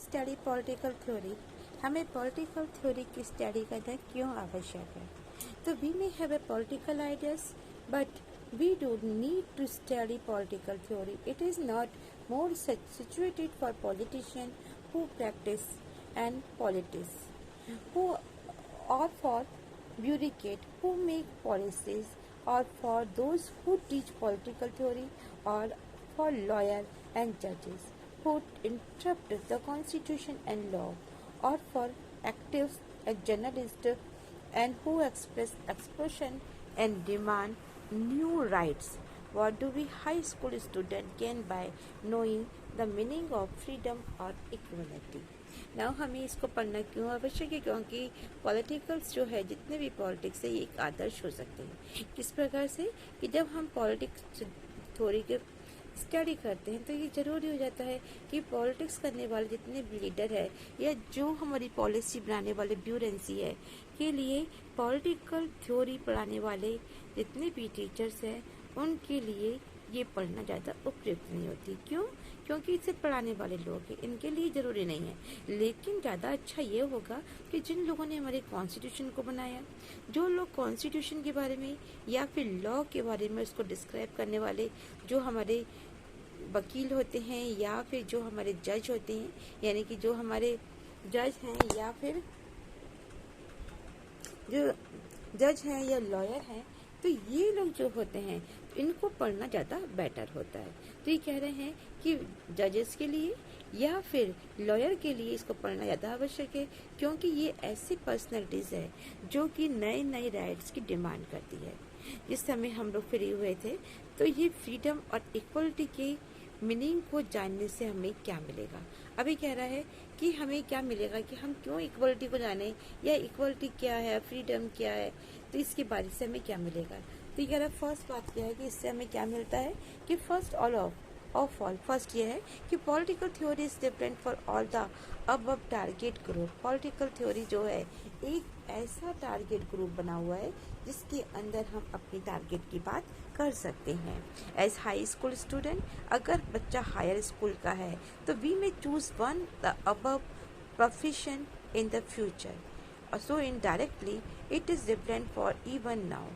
study political theory, हमें political theory की study करना क्यों आवश्यक है? तो we may have a political ideas, but we do need to study political theory. It is not more situated for politicians who practice and politics, who or for bureaucrats who make policies, or for those who teach political theory, or for lawyers and judges who interpret the constitution and law, or for activists and journalists and who expression and demand new rights. What do we high school student gain by knowing the meaning of freedom or equality? Now हमें इसको पढ़ना क्यों आवश्यक है? क्योंकि politicals जो है, जितने भी पॉलिटिक्स है, ये एक आदर्श हो सकते हैं। किस प्रकार से कि जब हम पॉलिटिक्स थ्योरी के स्टडी करते हैं तो ये ज़रूरी हो जाता है कि पॉलिटिक्स करने वाले जितने भी लीडर है या जो हमारी पॉलिसी बनाने वाले ब्यूरोक्रेसी है के लिए पॉलिटिकल थ्योरी पढ़ाने वाले जितने भी टीचर्स हैं उनके लिए ये पढ़ना ज़्यादा उपयुक्त नहीं होती। क्यों? क्योंकि इसे पढ़ाने वाले लोग हैं, इनके लिए ज़रूरी नहीं है। लेकिन ज़्यादा अच्छा ये होगा कि जिन लोगों ने हमारे कॉन्स्टिट्यूशन को बनाया, जो लोग कॉन्स्टिट्यूशन के बारे में या फिर लॉ के बारे में उसको डिस्क्राइब करने वाले जो हमारे वकील होते हैं या फिर जो हमारे जज होते हैं, यानी कि जो हमारे जज हैं या फिर जो जज हैं या लॉयर हैं, तो ये लोग जो होते हैं इनको पढ़ना ज़्यादा बेटर होता है। तो ये कह रहे हैं कि जजेस के लिए या फिर लॉयर के लिए इसको पढ़ना ज़्यादा आवश्यक है, क्योंकि ये ऐसी पर्सनैलिटीज़ है जो कि नए नए राइट्स की डिमांड करती है। जिस समय हम लोग फ्री हुए थे तो ये फ्रीडम और इक्वलिटी के मीनिंग को जानने से हमें क्या मिलेगा? अभी कह रहा है कि हमें क्या मिलेगा, कि हम क्यों इक्वलिटी को जाने या इक्वलिटी क्या है, फ्रीडम क्या है, तो इसके बारे से हमें क्या मिलेगा। तो ये कह रहा है फर्स्ट बात क्या है कि इससे हमें क्या मिलता है कि फर्स्ट फर्स्ट ये है कि political theory is different for all the अब टारगेट ग्रुप। पॉलिटिकल थ्योरी जो है एक ऐसा टारगेट ग्रुप बना हुआ है जिसके अंदर हम अपनी टारगेट की बात कर सकते हैं। एज हाई स्कूल स्टूडेंट, अगर बच्चा हायर स्कूल का है तो we may choose one the above profession in the future, so indirectly it is different for even now.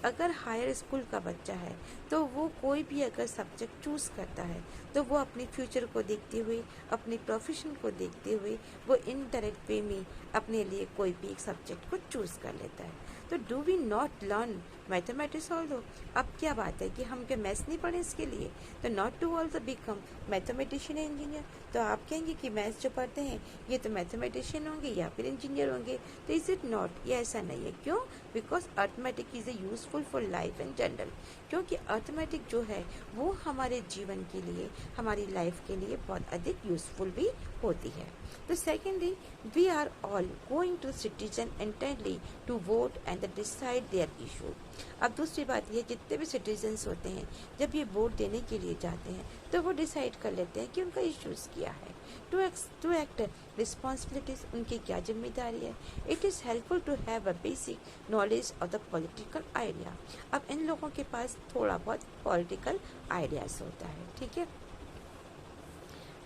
अगर हायर स्कूल का बच्चा है तो वो कोई भी अगर सब्जेक्ट चूज़ करता है तो वो अपने फ्यूचर को देखते हुए, अपने प्रोफेशन को देखते हुए वो इनडायरेक्ट वे में अपने लिए कोई भी एक सब्जेक्ट को चूज़ कर लेता है। तो do we not learn mathematics also? अब क्या बात है कि हम क्या मैथ्स नहीं पढ़े इसके लिए? तो not to also become mathematician engineer. तो आप कहेंगे कि मैथ्स जो पढ़ते हैं ये तो मैथमेटिशियन होंगे या फिर इंजीनियर होंगे, तो इज इट नॉट? ये ऐसा नहीं है। क्यों? Because arithmetic is a useful for life in general. क्योंकि अर्थमेटिक जो है वो हमारे जीवन के लिए, हमारी लाइफ के लिए बहुत अधिक यूजफुल भी होती है। तो secondly, we are all going to citizen intently to vote and decide their issue. अब दूसरी बात ये, जितने भी सिटीजन्स होते हैं जब ये वोट देने के लिए जाते हैं तो वो डिसाइड कर लेते हैं कि उनका इश्यूज़ क्या है, टू एक्ट रिस्पॉन्सिबिलिटीज, उनकी क्या जिम्मेदारी है। It is helpful to have a basic knowledge of the political idea. अब इन लोगों के पास थोड़ा बहुत पॉलिटिकल आइडियाज़ होता है, ठीक है।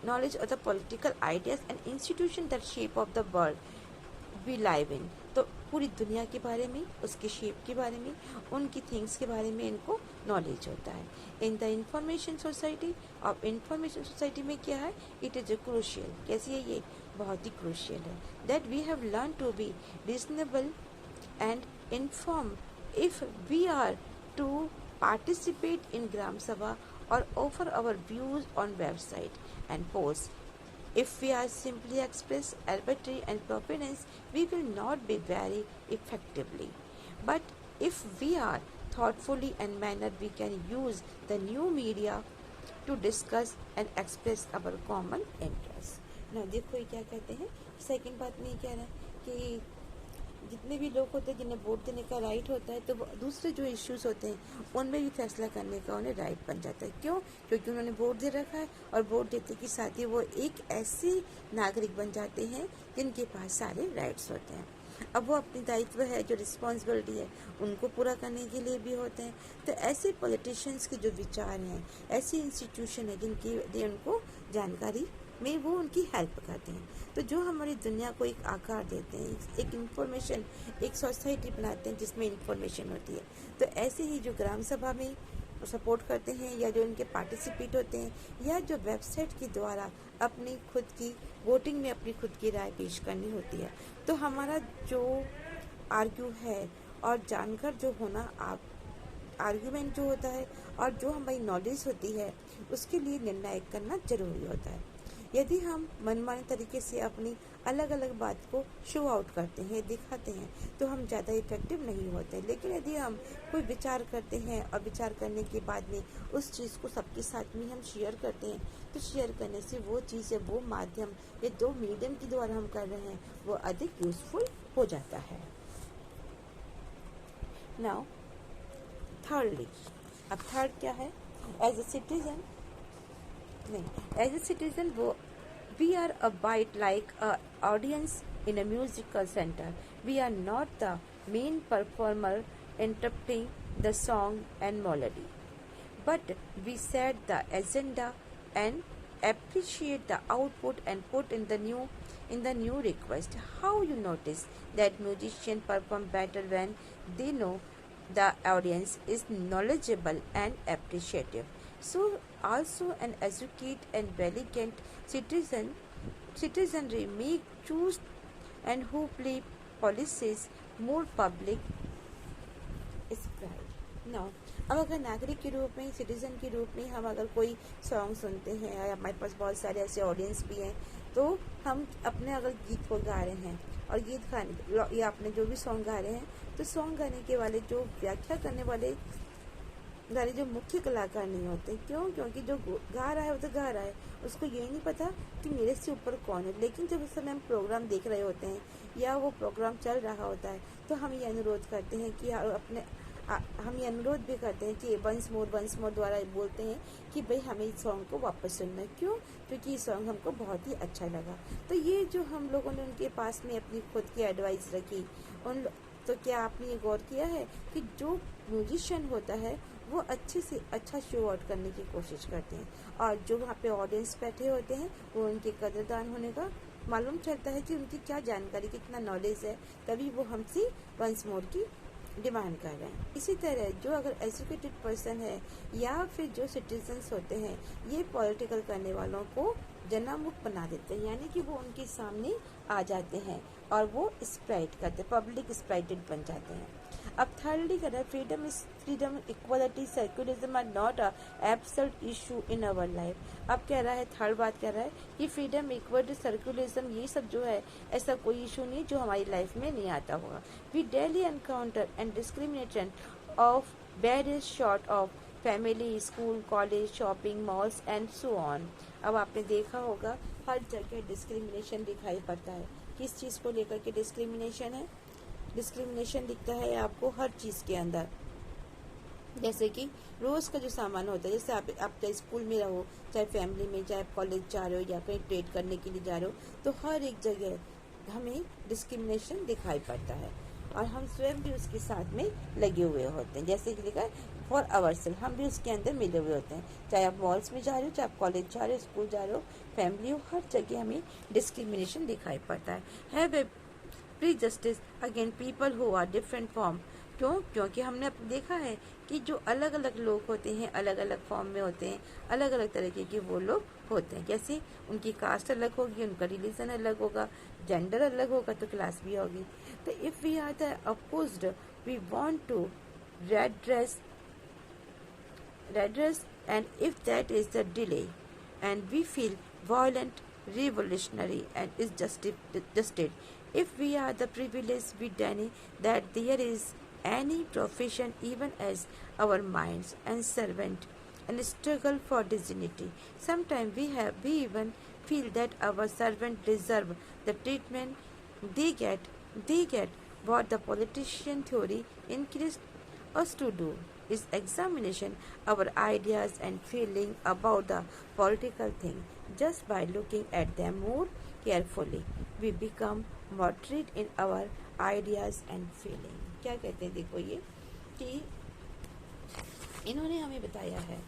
knowledge of the political ideas and institution that shape of the world we live in। तो पूरी दुनिया के बारे में, उसके शेप के बारे में, उनकी थिंग्स के बारे में इनको नॉलेज होता है। इन द इंफॉर्मेशन सोसाइटी, अब इंफॉर्मेशन सोसाइटी में क्या है? It is a crucial. कैसी है ये? बहुत ही क्रूशियल है। That we have learn to be reasonable and inform if we are to participate in Gram Sabha or offer our views on website and posts. If we are simply express arbitrary and proponents, we will not be very effectively. But if we are thoughtfully and mannered, we can use the new media to discuss and express our common interests. Now देखो ये क्या कहते हैं, second बात में ये कह रहा है कि जितने भी लोग होते हैं जिन्हें वोट देने का राइट होता है तो दूसरे जो इश्यूज होते हैं उनमें भी फैसला करने का उन्हें राइट बन जाता है। क्यों? क्योंकि उन्होंने वोट दे रखा है और वोट देते के साथ ही वो एक ऐसे नागरिक बन जाते हैं जिनके पास सारे राइट्स होते हैं। अब वो अपनी दायित्व है, जो रिस्पॉन्सिबिलिटी है, उनको पूरा करने के लिए भी होते हैं। तो ऐसे पॉलिटिशियंस के जो विचार हैं, ऐसी इंस्टीट्यूशन है जिनकी उनको जानकारी में वो उनकी हेल्प करते हैं। तो जो हमारी दुनिया को एक आकार देते हैं, एक इंफॉर्मेशन, एक सोसाइटी बनाते हैं जिसमें इंफॉर्मेशन होती है। तो ऐसे ही जो ग्राम सभा में सपोर्ट करते हैं या जो इनके पार्टिसिपेट होते हैं या जो वेबसाइट के द्वारा अपनी खुद की वोटिंग में अपनी खुद की राय पेश करनी होती है, तो हमारा जो आर्ग्यू है और जानकर जो होना आप आर्ग्यूमेंट जो होता है और जो हमारी नॉलेज होती है उसके लिए निर्णायक करना जरूरी होता है। यदि हम मनमाने तरीके से अपनी अलग अलग बात को शो आउट करते हैं, दिखाते हैं, तो हम ज़्यादा इफेक्टिव नहीं होते। लेकिन यदि हम कोई विचार करते हैं और विचार करने के बाद में उस चीज़ को सबके साथ में हम शेयर करते हैं, तो शेयर करने से वो चीज़ या वो माध्यम या दो मीडियम के द्वारा हम कर रहे हैं वो अधिक यूजफुल हो जाता है। नाउ थर्डली, अब थर्ड क्या है? As a citizen as a citizen, we are a bit like a audience in a musical center. We are not the main performer interpreting the song and melody, but we set the agenda and appreciate the output and put in the new request. How you notice that musicians perform better when they know the audience is knowledgeable and appreciative? So also an educated and valiant citizenry make choose and who play policies more public is pride. Now, अब अगर नागरिक के रूप में, citizen के रूप में हम अगर कोई सॉन्ग सुनते हैं और हमारे पास बहुत सारे ऐसे ऑडियंस भी हैं, तो हम अपने अगर गीत को गा रहे हैं और गीत गाने या अपने जो भी सॉन्ग गा रहे हैं, तो सॉन्ग गाने के वाले जो व्याख्या करने वाले गाने जो मुख्य कलाकार नहीं होते। क्यों? क्योंकि जो गा रहा है वो तो गा रहा है, उसको ये नहीं पता कि मेरे से ऊपर कौन है। लेकिन जब उस समय हम प्रोग्राम देख रहे होते हैं या वो प्रोग्राम चल रहा होता है, तो हम ये अनुरोध करते हैं कि हम ये अनुरोध भी करते हैं कि वंस मोर द्वारा बोलते हैं कि भाई हमें इस सॉन्ग को वापस सुनना है। क्यों? क्योंकि ये सॉन्ग हमको बहुत ही अच्छा लगा। तो ये जो हम लोगों ने उनके पास में अपनी खुद की एडवाइस रखी, तो क्या आपने ये गौर किया है कि जो म्यूजिशियन होता है वो अच्छे से अच्छा शो आउट करने की कोशिश करते हैं, और जो वहाँ पे ऑडियंस बैठे होते हैं वो उनके कदरदान होने का मालूम चलता है कि उनकी क्या जानकारी, कितना नॉलेज है, तभी वो हमसे वंस मोर की डिमांड कर रहे हैं। इसी तरह जो अगर एजुकेटेड पर्सन है या फिर जो सिटीजन्स होते हैं, ये पॉलिटिकल करने वालों को जनामुख बना देते हैं, यानी कि वो उनके सामने आ जाते हैं और वो स्प्राइट करते, पब्लिक स्प्राइटेड बन जाते हैं। अब थर्डली कह रहा है freedom, equality, secularism are not a absolute issue in our life. अब कह रहा है, थर्ड बात कह रहा है कि फ्रीडम, इक्वालिटी, सेक्युलरिज्म ये सब जो है ऐसा कोई इशू नहीं जो हमारी लाइफ में नहीं आता होगा। We daily encounter and discrimination of various sort of family, school, college, shopping malls and so on. अब आपने देखा होगा हर जगह डिस्क्रिमिनेशन दिखाई पड़ता है। किस चीज़ को लेकर के डिस्क्रिमिनेशन है? डिस्क्रिमिनेशन दिखता है आपको हर चीज़ के अंदर। जैसे कि रोज़ का जो सामान होता है, जैसे आप चाहे स्कूल में रहो, चाहे फैमिली में, चाहे कॉलेज जा रहे हो या कहीं ट्रेड करने के लिए जा रहे हो, तो हर एक जगह हमें डिस्क्रिमिनेशन दिखाई पड़ता है और हम स्वयं भी उसके साथ में लगे हुए होते हैं। जैसे कि लिखा है फॉर अवरसेल्फ, हम भी उसके अंदर मिले हुए होते हैं। चाहे आप मॉल्स में जा रहे हो, चाहे आप कॉलेज जा रहे हो, स्कूल जा रहे हो, फैमिली हो, हर जगह हमें डिस्क्रिमिनेशन दिखाई पड़ता है। Have a prejudice again people who are different form. क्यों? क्योंकि हमने देखा है कि जो अलग अलग लोग होते हैं, अलग अलग फॉर्म में होते हैं, अलग अलग तरीके के वो लोग होते हैं। जैसे उनकी कास्ट अलग होगी, उनका रिलीजन अलग होगा, जेंडर अलग होगा, तो क्लास भी होगी। तो if we are the opposed, we want to redress, and if that is the delay, and we feel violent, revolutionary, and is justified. If we are the privileged, we deny that there is any profession, even as our minds and servant and struggle for dignity. Sometimes we even feel that our servant deserve the treatment they get. What the politician theory encourages us to do is examination our ideas and feeling about the political thing. Just by looking at them more carefully, we become moderate in our ideas and feeling. क्या कहते हैं? देखो ये कि इन्होंने हमें बताया है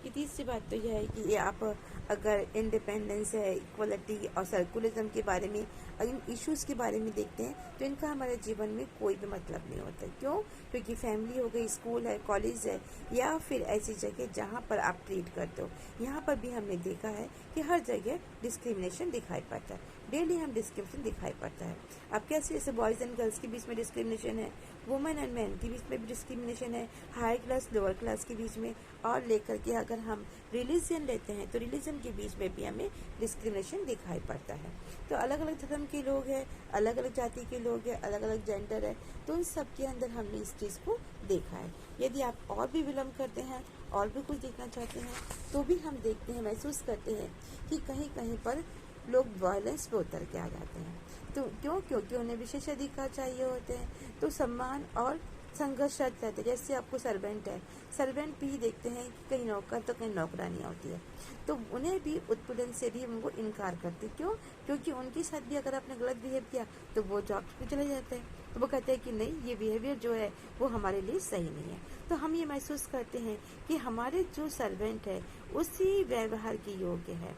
कि तीसरी बात तो यह है कि ये आप अगर इंडिपेंडेंस है, इक्वलिटी और सर्कुलरिज्म के बारे में, इन इश्यूज़ के बारे में देखते हैं तो इनका हमारे जीवन में कोई भी मतलब नहीं होता। क्यों? क्योंकि फैमिली हो गई, स्कूल है, कॉलेज है, या फिर ऐसी जगह जहाँ पर आप ट्रीट करते हो, यहाँ पर भी हमने देखा है कि हर जगह डिस्क्रिमिनेशन दिखाई पड़ता है। डेली हम डिस्क्रिमिनेशन दिखाई पड़ता है। अब कैसे, जैसे बॉयज़ एंड गर्ल्स के बीच में डिस्क्रिमिनेशन है, वुमेन एंड मैन के बीच में भी डिस्क्रिमिनेशन है, हाई क्लास लोअर क्लास के बीच में, और लेकर के अगर हम रिलीजन लेते हैं तो रिलीजन के बीच में भी हमें डिस्क्रिमिनेशन दिखाई पड़ता है। तो अलग अलग धर्म के लोग हैं, अलग अलग जाति के लोग हैं, अलग अलग जेंडर है, तो उन सब के अंदर हमने इस चीज़ को देखा है। यदि आप और भी बिलोंग करते हैं और भी कुछ देखना चाहते हैं तो भी हम देखते हैं, महसूस करते हैं कि कहीं कहीं पर लोग वायलेंस पे उतर के आ जाते हैं। तो क्योंकि उन्हें विशेष अधिकार चाहिए होते हैं, तो सम्मान और संघर्षरत रहते हैं। जैसे आपको सर्वेंट है, सर्वेंट भी देखते हैं कि कहीं नौकर तो कहीं नौकरानी होती है, तो उन्हें भी उत्पीड़न से भी उनको इनकार करते। क्यों? क्योंकि उनके साथ भी अगर आपने गलत बिहेव किया तो वो जॉब पे चले जाते हैं, तो वो कहते हैं कि नहीं, ये बिहेवियर जो है वो हमारे लिए सही नहीं है। तो हम ये महसूस करते हैं कि हमारे जो सर्वेंट है उसी व्यवहार के योग्य है।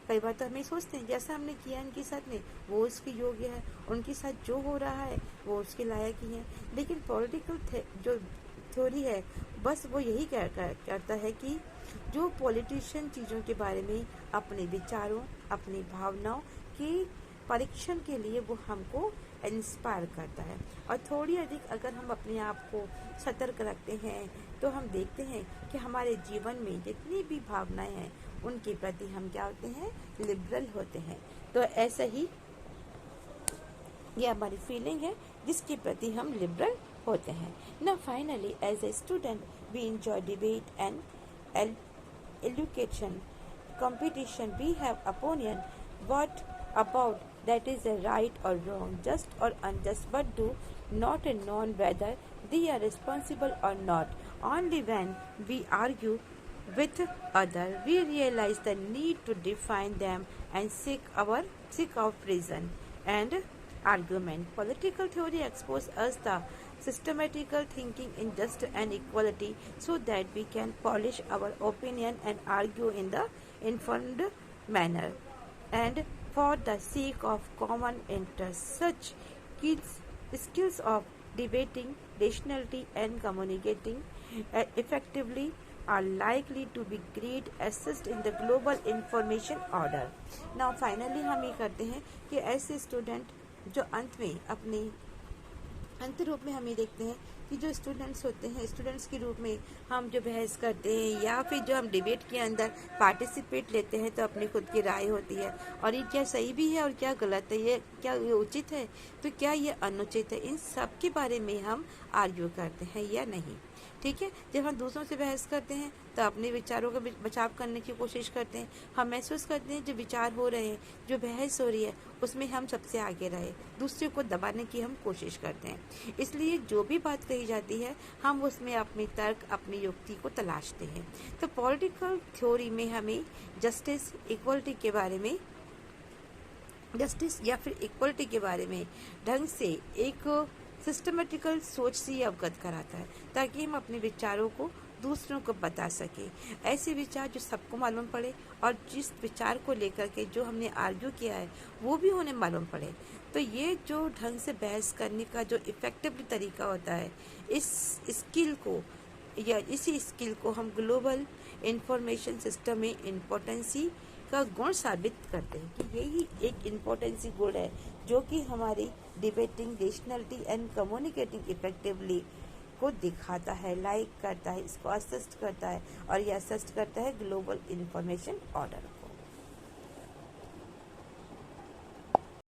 कई बार तो हमें सोचते हैं जैसा हमने किया इनके साथ में वो उसके योग्य है, उनके साथ जो हो रहा है वो उसके लायक ही है। लेकिन पॉलिटिकल जो थ्योरी है बस वो यही करता है कि जो पॉलिटिशियन चीज़ों के बारे में अपने विचारों, अपनी भावनाओं की परीक्षण के लिए वो हमको इंस्पायर करता है। और थोड़ी अधिक अगर हम अपने आप को सतर्क रखते हैं तो हम देखते हैं कि हमारे जीवन में जितनी भी भावनाएं हैं उनके प्रति हम क्या होते हैं, लिबरल होते हैं। तो ऐसा ही ये हमारी फीलिंग है जिसके प्रति हम लिबरल होते हैं। Now finally, as a student, we enjoy debate and education, competition. We have opinion. What about that is a right or wrong, just or unjust, but do not know whether they are responsible or not. Only when we argue with other, we realize the need to define them and seek out reason and argument. Political theory exposes us the systematical thinking in justice and equality so that we can polish our opinion and argue in the informed manner and for the sake of common interest. Such skills of debating, rationality and communicating effectively are likely to be great assist in the global information order. Now finally हम ये करते हैं कि ऐसे student जो अंत में अपने अंत रूप में हम ये देखते हैं कि जो स्टूडेंट्स होते हैं, स्टूडेंट्स के रूप में हम जो बहस करते हैं या फिर जो हम डिबेट के अंदर पार्टिसिपेट लेते हैं तो अपनी खुद की राय होती है, और ये क्या सही भी है और क्या गलत है, ये क्या ये उचित है तो क्या ये अनुचित है, इन सब के बारे में हम आर्ग्यू करते हैं या नहीं। ठीक है, जब हम दूसरों से बहस करते हैं तो अपने विचारों का बचाव करने की कोशिश करते हैं। हम महसूस करते हैं जो विचार हो रहे हैं, जो बहस हो रही है उसमें हम सबसे आगे रहे, दूसरे को दबाने की हम कोशिश करते हैं। इसलिए जो भी बात कही जाती है हम उसमें अपनी तर्क, अपनी युक्ति को तलाशते हैं। तो पॉलिटिकल थ्योरी में हमें जस्टिस, इक्वलिटी के बारे में, जस्टिस या फिर इक्वलिटी के बारे में ढंग से एक सिस्टमेटिकल सोच से अवगत कराता है ताकि हम अपने विचारों को दूसरों को बता सके। ऐसे विचार जो सबको मालूम पड़े और जिस विचार को लेकर के जो हमने आर्ग्यू किया है वो भी उन्हें मालूम पड़े। तो ये जो ढंग से बहस करने का जो इफ़ेक्टिव तरीका होता है, इस स्किल को या इसी स्किल को हम ग्लोबल इंफॉर्मेशन सिस्टम में इम्पोर्टेंसी का गुण साबित करते हैं कि यही एक इम्पोर्टेंसी गुण है जो कि हमारी debating, rationality and communicating effectively को दिखाता है, लाइक करता है, इसको असिस्ट करता है और ये असिस्ट करता है ग्लोबल इंफॉर्मेशन ऑर्डर को।